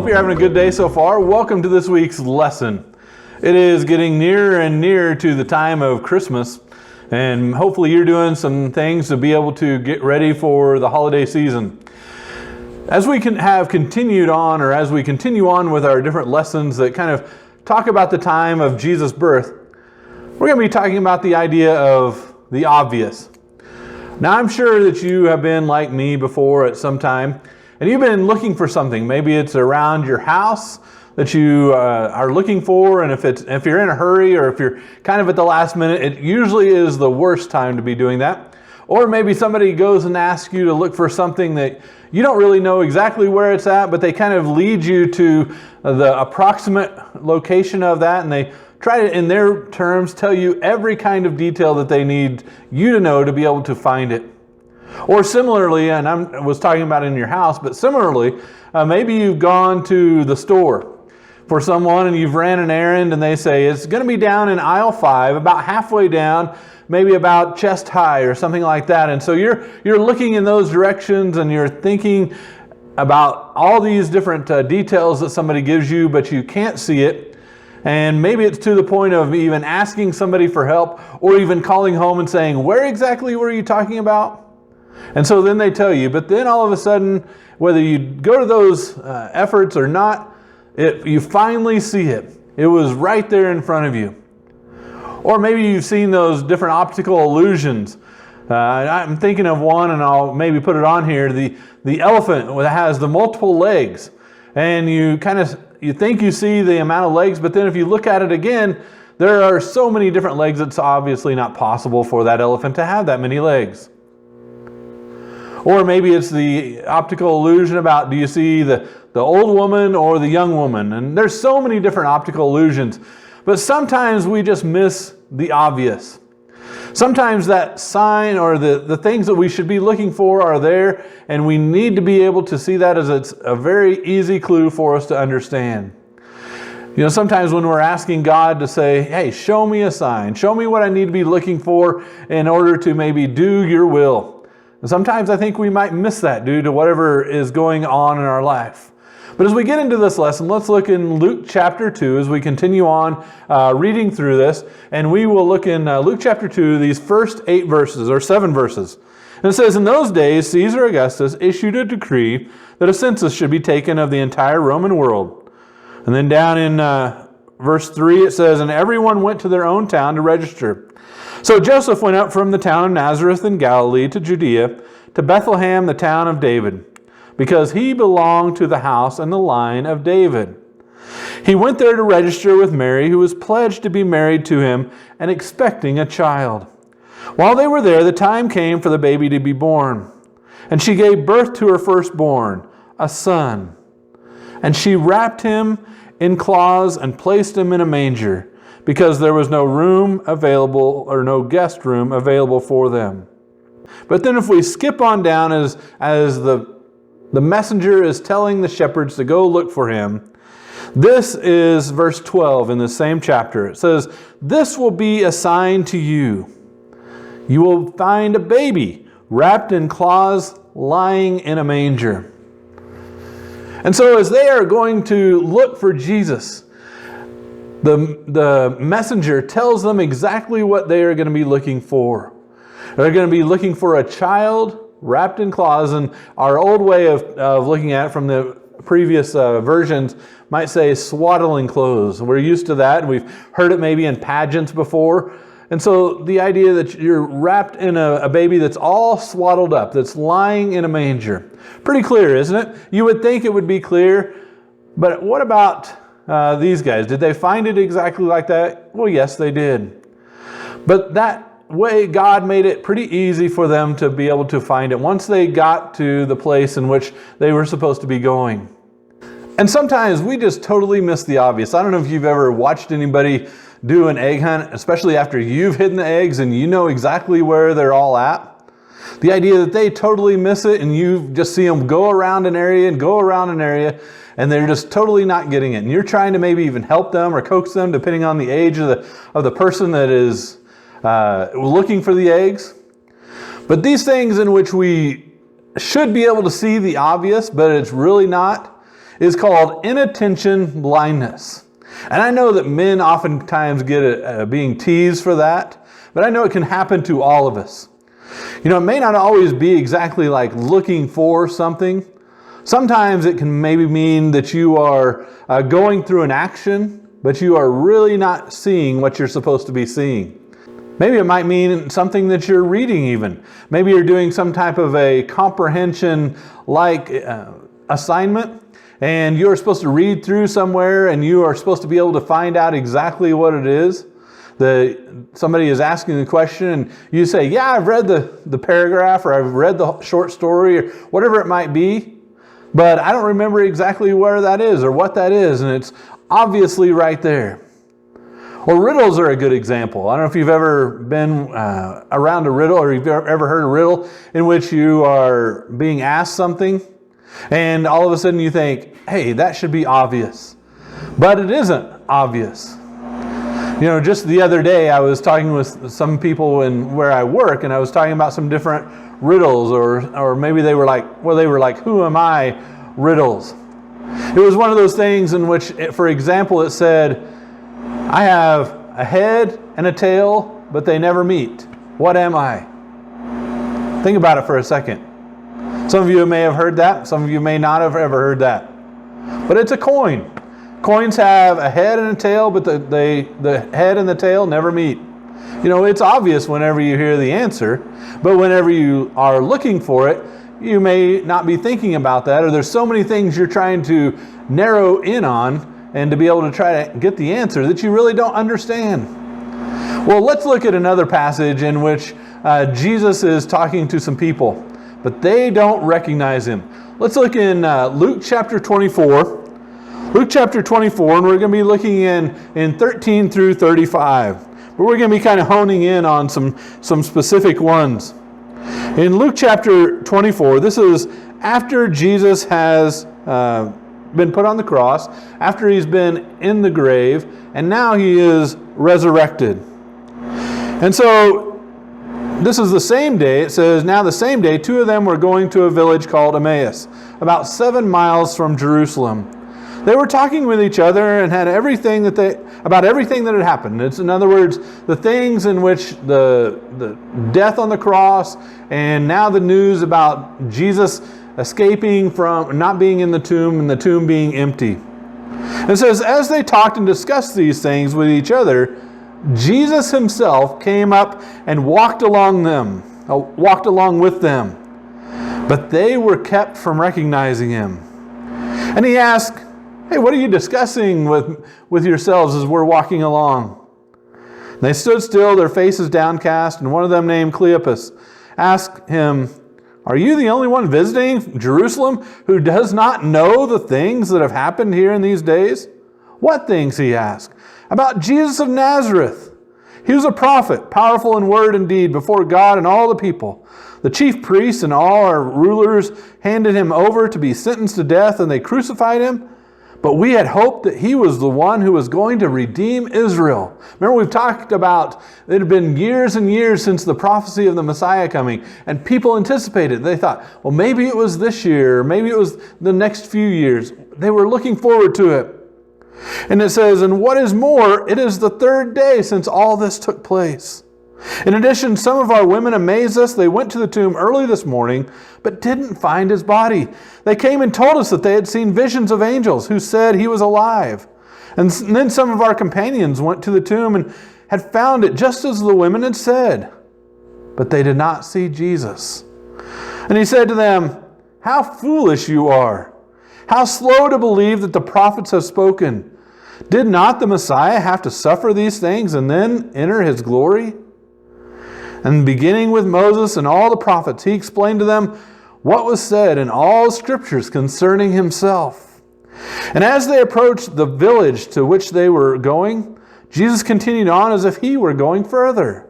Hope you're having a good day so far. Welcome to this week's lesson. It is getting nearer and nearer to the time of Christmas, and hopefully you're doing some things to be able to get ready for the holiday season. As we continue on with our different lessons that kind of talk about the time of Jesus' birth, we're going to be talking about the idea of the obvious. Now, I'm sure that you have been like me before at some time, and you've been looking for something. Maybe it's around your house that you are looking for, and if you're in a hurry or if you're kind of at the last minute, it usually is the worst time to be doing that. Or maybe somebody goes and asks you to look for something that you don't really know exactly where it's at, but they kind of lead you to the approximate location of that, and they try to, in their terms, tell you every kind of detail that they need you to know to be able to find it. Or similarly, and I was talking about in your house, but similarly, maybe you've gone to the store for someone and you've ran an errand and they say, it's going to be down in aisle 5, about halfway down, maybe about chest high or something like that. And so you're looking in those directions and you're thinking about all these different details that somebody gives you, but you can't see it. And maybe it's to the point of even asking somebody for help or even calling home and saying, where exactly were you talking about? And so then they tell you, but then all of a sudden, whether you go to those efforts or not, you finally see it. It was right there in front of you. Or maybe you've seen those different optical illusions. I'm thinking of one, and I'll maybe put it on here, the elephant that has the multiple legs. And you think you see the amount of legs, but then if you look at it again, there are so many different legs, it's obviously not possible for that elephant to have that many legs. Or maybe it's the optical illusion about, do you see the old woman or the young woman? And there's so many different optical illusions. But sometimes we just miss the obvious. Sometimes that sign or the things that we should be looking for are there, and we need to be able to see that as it's a very easy clue for us to understand. You know, sometimes when we're asking God to say, hey, show me a sign, show me what I need to be looking for in order to maybe do your will. And sometimes I think we might miss that due to whatever is going on in our life. But as we get into this lesson, let's look in Luke chapter 2 as we continue on reading through this. And we will look in Luke chapter 2, these first 7 verses. And it says, in those days, Caesar Augustus issued a decree that a census should be taken of the entire Roman world. And then down in verse 3, it says, and everyone went to their own town to register. So Joseph went up from the town of Nazareth in Galilee to Judea, to Bethlehem, the town of David, because he belonged to the house and the line of David. He went there to register with Mary, who was pledged to be married to him and expecting a child. While they were there, the time came for the baby to be born. And she gave birth to her firstborn, a son. And she wrapped him in cloths and placed him in a manger, because there was no room available or no guest room available for them. But then if we skip on down as the messenger is telling the shepherds to go look for him, this is verse 12 in the same chapter. It says, this will be a sign to you. You will find a baby wrapped in cloths lying in a manger. And so as they are going to look for Jesus, the messenger tells them exactly what they are going to be looking for. They're going to be looking for a child wrapped in cloths, and our old way of looking at it from the previous versions might say swaddling clothes. We're used to that, and we've heard it maybe in pageants before. And so the idea that you're wrapped in a baby that's all swaddled up, that's lying in a manger. Pretty clear, isn't it? You would think it would be clear, but what about these guys? Did they find it exactly like that? Well, yes, they did. But that way, God made it pretty easy for them to be able to find it once they got to the place in which they were supposed to be going. And sometimes we just totally miss the obvious. I don't know if you've ever watched anybody do an egg hunt, especially after you've hidden the eggs and you know exactly where they're all at. The idea that they totally miss it and you just see them go around an area and go around an area, and they're just totally not getting it. And you're trying to maybe even help them or coax them, depending on the age of the person that is looking for the eggs. But these things in which we should be able to see the obvious, but it's really not, is called inattention blindness. And I know that men oftentimes get being teased for that, but I know it can happen to all of us. You know, it may not always be exactly like looking for something. Sometimes it can maybe mean that you are going through an action, but you are really not seeing what you're supposed to be seeing. Maybe it might mean something that you're reading even. Maybe you're doing some type of a comprehension-like assignment, and you're supposed to read through somewhere, and you are supposed to be able to find out exactly what it is. Somebody is asking the question, and you say, yeah, I've read the paragraph, or I've read the short story, or whatever it might be, but I don't remember exactly where that is or what that is, and it's obviously right there. Or riddles are a good example. I don't know if you've ever been around a riddle, or you've ever heard a riddle in which you are being asked something, and all of a sudden you think, hey, that should be obvious. But it isn't obvious. You know, just the other day I was talking with some people where I work, and I was talking about some different riddles, or maybe they were like, who am I riddles. It was one of those things in which, for example, it said, I have a head and a tail, but they never meet. What am I? Think about it for a second. Some of you may have heard that. Some of you may not have ever heard that. But it's a coin. Coins have a head and a tail, but the head and the tail never meet. You know, it's obvious whenever you hear the answer, but whenever you are looking for it, you may not be thinking about that, or there's so many things you're trying to narrow in on and to be able to try to get the answer that you really don't understand. Well, let's look at another passage in which Jesus is talking to some people, but they don't recognize him. Let's look in Luke chapter 24. Luke chapter 24, and we're going to be looking in 13 through 35. But we're going to be kind of honing in on some specific ones. In Luke chapter 24, this is after Jesus has been put on the cross, after he's been in the grave, and now he is resurrected. And so this is the same day. It says, now the same day, two of them were going to a village called Emmaus, about 7 miles from Jerusalem. They were talking with each other and had about everything that had happened. It's, in other words, the things in which the death on the cross, and now the news about Jesus escaping from not being in the tomb and the tomb being empty. And it says, as they talked and discussed these things with each other, Jesus himself came up and walked along with them. But they were kept from recognizing him. And he asked, hey, what are you discussing with yourselves as we're walking along? And they stood still, their faces downcast, and one of them, named Cleopas, asked him, are you the only one visiting Jerusalem who does not know the things that have happened here in these days? What things, he asked. About Jesus of Nazareth. He was a prophet, powerful in word and deed before God and all the people. The chief priests and all our rulers handed him over to be sentenced to death, and they crucified him. But we had hoped that he was the one who was going to redeem Israel. Remember, we've talked about it had been years and years since the prophecy of the Messiah coming, and people anticipated. They thought, well, maybe it was this year, or maybe it was the next few years. They were looking forward to it. And it says, and what is more, it is the third day since all this took place. In addition, some of our women amazed us. They went to the tomb early this morning, but didn't find his body. They came and told us that they had seen visions of angels who said he was alive. And then some of our companions went to the tomb and had found it just as the women had said. But they did not see Jesus. And he said to them, how foolish you are! How slow to believe that the prophets have spoken! Did not the Messiah have to suffer these things and then enter his glory? And beginning with Moses and all the prophets, he explained to them what was said in all scriptures concerning himself. And as they approached the village to which they were going, Jesus continued on as if he were going further.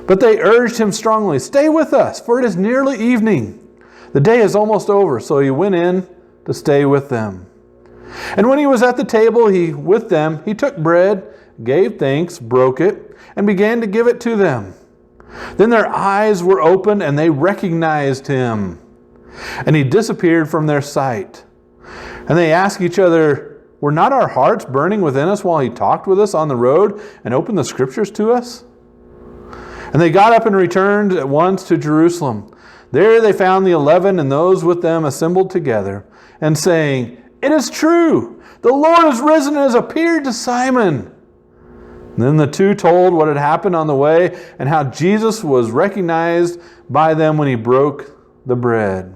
But they urged him strongly, stay with us, for it is nearly evening. The day is almost over. So he went in to stay with them. And when he was at the table with them, he took bread, gave thanks, broke it, and began to give it to them. Then their eyes were opened and they recognized him. And he disappeared from their sight. And And they ask each other, were not our hearts burning within us while he talked with us on the road and opened the scriptures to us? And they got up and returned at once to Jerusalem. There they found the 11 and those with them assembled together, and saying, "It is true, the Lord is risen and has appeared to Simon." And then the two told what had happened on the way and how Jesus was recognized by them when he broke the bread.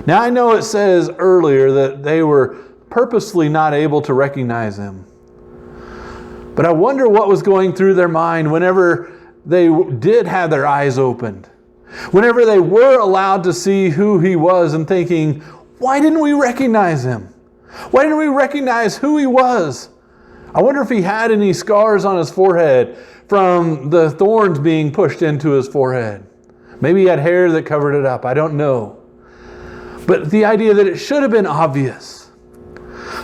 Now I know it says earlier that they were purposely not able to recognize him. But I wonder what was going through their mind whenever they did have their eyes opened. Whenever they were allowed to see who he was, and thinking, why didn't we recognize him? Why didn't we recognize who he was? I wonder if he had any scars on his forehead from the thorns being pushed into his forehead. Maybe he had hair that covered it up. I don't know. But the idea that it should have been obvious.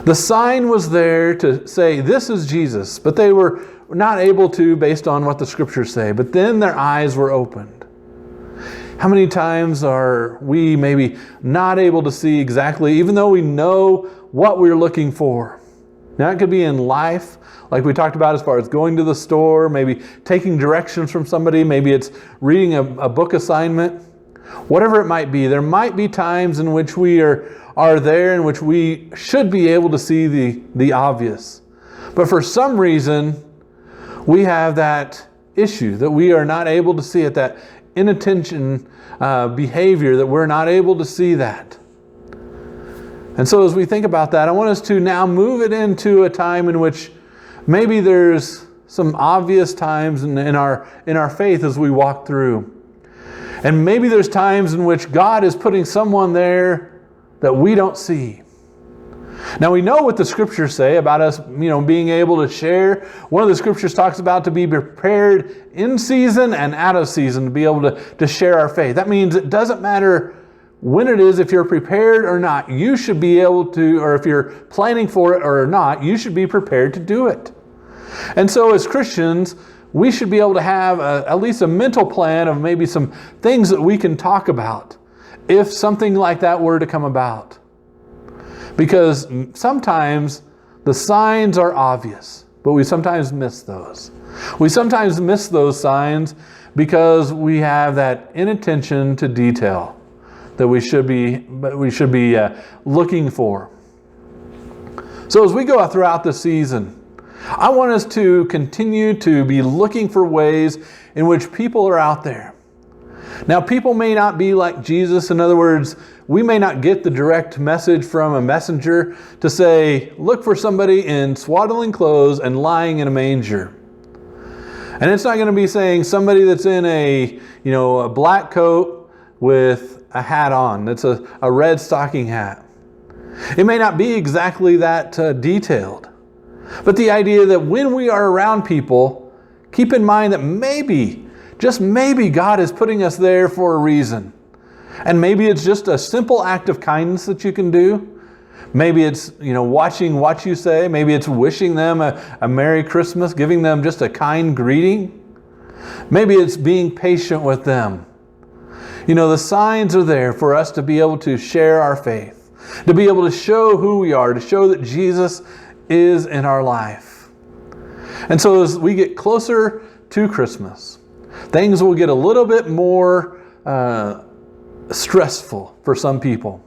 The sign was there to say, this is Jesus. But they were not able to based on what the scriptures say. But then their eyes were opened. How many times are we maybe not able to see exactly, even though we know what we're looking for? Now it could be in life, like we talked about as far as going to the store, maybe taking directions from somebody, maybe it's reading a book assignment. Whatever it might be, there might be times in which we are there in which we should be able to see the obvious. But for some reason, we have that issue that we are not able to see it, that inattention behavior, that we're not able to see that. And so as we think about that, I want us to now move it into a time in which maybe there's some obvious times in our faith as we walk through. And maybe there's times in which God is putting someone there that we don't see. Now we know what the scriptures say about us, being able to share. One of the scriptures talks about to be prepared in season and out of season to be able to share our faith. That means it doesn't matter when it is, if you're prepared or not, you should be able to, or if you're planning for it or not, you should be prepared to do it. And so as Christians, we should be able to have at least a mental plan of maybe some things that we can talk about if something like that were to come about. Because sometimes the signs are obvious, but we sometimes miss those. We sometimes miss those signs because we have that inattention to detail that we should be looking for. So as we go throughout the season, I want us to continue to be looking for ways in which people are out there. Now, people may not be like Jesus. In other words, we may not get the direct message from a messenger to say, look for somebody in swaddling clothes and lying in a manger. And it's not going to be saying somebody that's in a black coat with a hat on. That's a red stocking hat. It may not be exactly that detailed. But the idea that when we are around people, keep in mind that maybe, just maybe, God is putting us there for a reason. And maybe it's just a simple act of kindness that you can do. Maybe it's, watching what you say. Maybe it's wishing them a Merry Christmas, giving them just a kind greeting. Maybe it's being patient with them. The signs are there for us to be able to share our faith, to be able to show who we are, to show that Jesus is in our life. And so as we get closer to Christmas, things will get a little bit more stressful for some people.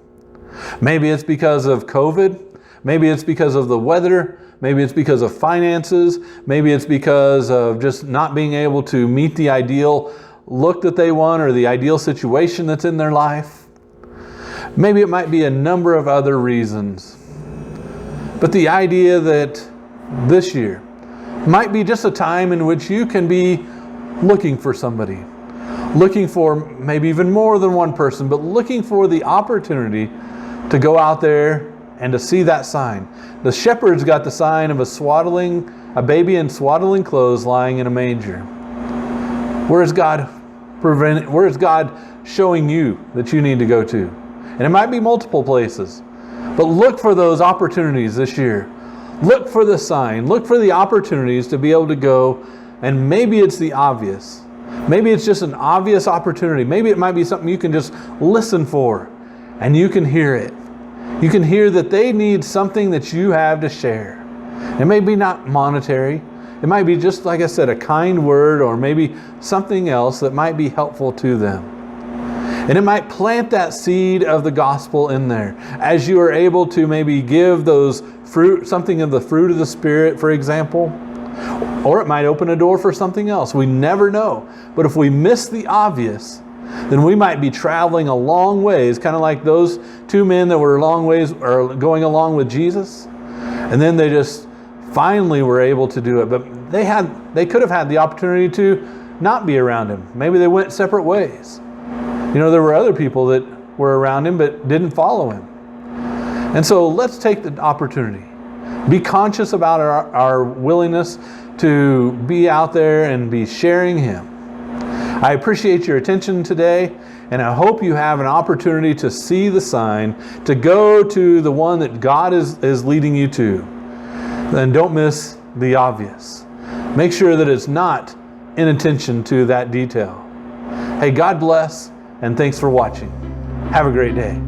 Maybe it's because of COVID. Maybe it's because of the weather. Maybe it's because of finances. Maybe it's because of just not being able to meet the ideal look that they want or the ideal situation that's in their life. Maybe it might be a number of other reasons. But the idea that this year might be just a time in which you can be looking for somebody, looking for maybe even more than one person, but looking for the opportunity to go out there and to see that sign. The shepherds got the sign of a baby in swaddling clothes lying in a manger. Where is God showing you that you need to go to? And it might be multiple places. But look for those opportunities this year. Look for the sign. Look for the opportunities to be able to go. And maybe it's the obvious. Maybe it's just an obvious opportunity. Maybe it might be something you can just listen for and you can hear it. You can hear that they need something that you have to share. It may be not monetary. It might be just, like I said, a kind word, or maybe something else that might be helpful to them. And it might plant that seed of the gospel in there as you are able to maybe give those fruit, something of the fruit of the Spirit, for example. Or it might open a door for something else. We never know. But if we miss the obvious, then we might be traveling a long ways, kind of like those two men that were a long ways or going along with Jesus. And then they just finally were able to do it. But they could have had the opportunity to not be around him. Maybe they went separate ways. You know, there were other people that were around him but didn't follow him. And so let's take the opportunity. Be conscious about our willingness to be out there and be sharing him. I appreciate your attention today, and I hope you have an opportunity to see the sign, to go to the one that God is leading you to. And don't miss the obvious. Make sure that it's not inattention to that detail. Hey, God bless, and thanks for watching. Have a great day.